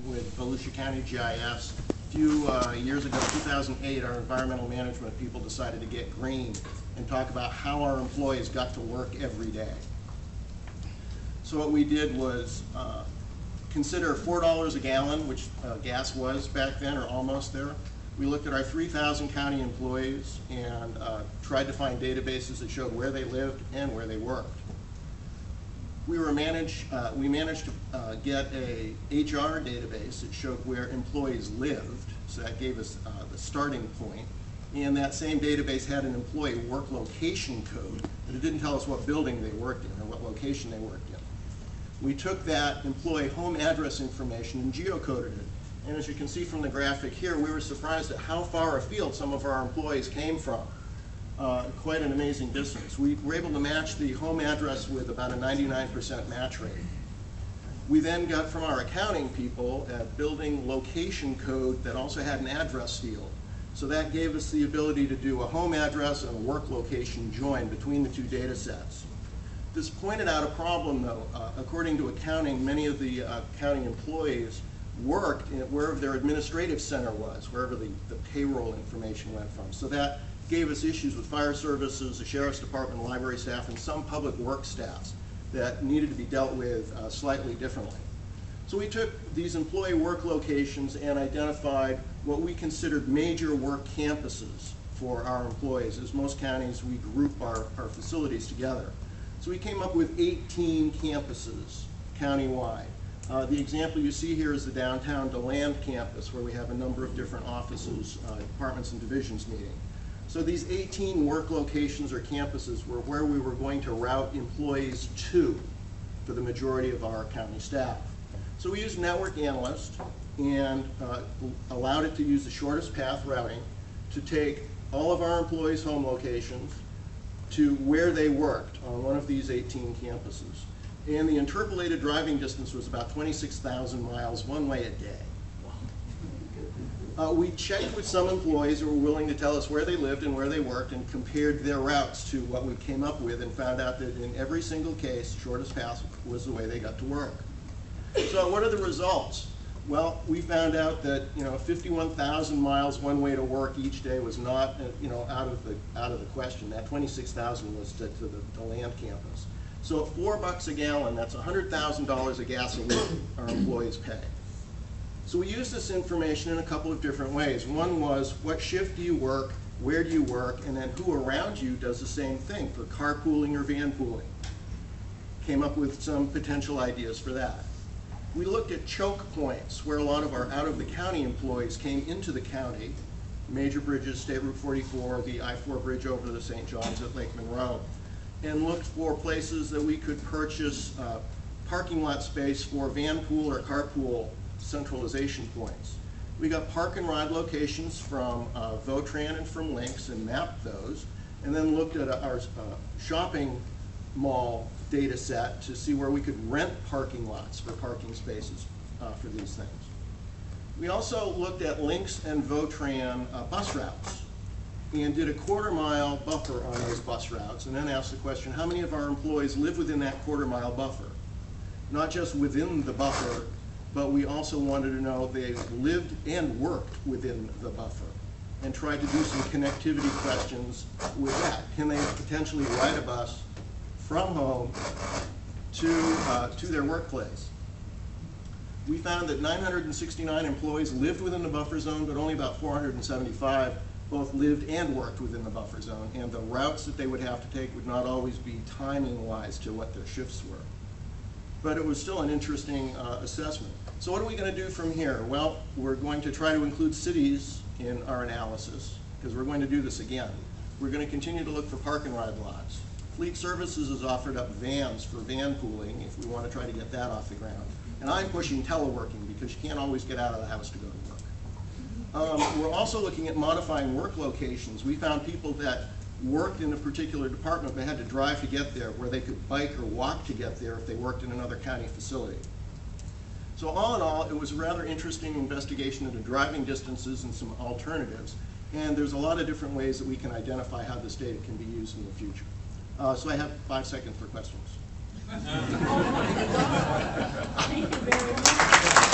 with Volusia County GIS. A few years ago, 2008, our environmental management people decided to get green and talk about how our employees got to work every day. So what we did was consider $4 a gallon, which gas was back then, or almost there. We looked at our 3,000 county employees and tried to find databases that showed where they lived and where they worked. We managed to get a HR database that showed where employees lived, so that gave us the starting point. And that same database had an employee work location code, but it didn't tell us what building they worked in or what location they worked in. We took that employee home address information and geocoded it. And as you can see from the graphic here, we were surprised at how far afield some of our employees came from. Quite an amazing distance. We were able to match the home address with about a 99% match rate. We then got from our accounting people a building location code that also had an address field. So that gave us the ability to do a home address and a work location join between the two data sets. This pointed out a problem though. According to accounting, many of the county employees worked wherever their administrative center was, wherever the payroll information went from. So that gave us issues with fire services, the sheriff's department, library staff, and some public work staffs that needed to be dealt with slightly differently. So we took these employee work locations and identified what we considered major work campuses for our employees. As most counties, we group our facilities together. So we came up with 18 campuses countywide. The example you see here is the downtown DeLand campus, where we have a number of different offices, departments, and divisions meeting. So these 18 work locations or campuses were where we were going to route employees to for the majority of our county staff. So we used Network Analyst and allowed it to use the shortest path routing to take all of our employees' home locations to where they worked on one of these 18 campuses. And the interpolated driving distance was about 26,000 miles one way a day. We checked with some employees who were willing to tell us where they lived and where they worked and compared their routes to what we came up with and found out that in every single case, shortest path was the way they got to work. So what are the results? Well, we found out that 51,000 miles one way to work each day was not out of the question. That 26,000 was to the land campus. So at $4 a gallon, that's $100,000 of gasoline our employees pay. So we used this information in a couple of different ways. One was, what shift do you work, where do you work, and then who around you does the same thing for carpooling or van pooling. Came up with some potential ideas for that. We looked at choke points, where a lot of our out-of-the-county employees came into the county, major bridges, State Route 44, the I-4 bridge over the St. John's at Lake Monroe, and looked for places that we could purchase parking lot space for van pool or carpool centralization points. We got park and ride locations from Votran and from Lynx and mapped those, and then looked at our shopping mall data set to see where we could rent parking lots for parking spaces for these things. We also looked at Lynx and Votran bus routes and did a quarter-mile buffer on those bus routes, and then asked the question, how many of our employees live within that quarter-mile buffer? Not just within the buffer, but we also wanted to know they lived and worked within the buffer, and tried to do some connectivity questions with that. Can they potentially ride a bus from home to their workplace? We found that 969 employees lived within the buffer zone, but only about 475 both lived and worked within the buffer zone, and the routes that they would have to take would not always be timing-wise to what their shifts were. But it was still an interesting assessment. So what are we going to do from here? Well, we're going to try to include cities in our analysis, because we're going to do this again. We're going to continue to look for park and ride lots. Fleet Services has offered up vans for van pooling if we want to try to get that off the ground. And I'm pushing teleworking because you can't always get out of the house to go to work. We're also looking at modifying work locations. We found people that worked in a particular department but had to drive to get there, where they could bike or walk to get there if they worked in another county facility. So all in all, it was a rather interesting investigation into driving distances and some alternatives. And there's a lot of different ways that we can identify how this data can be used in the future. So I have 5 seconds for questions. Thank you very much.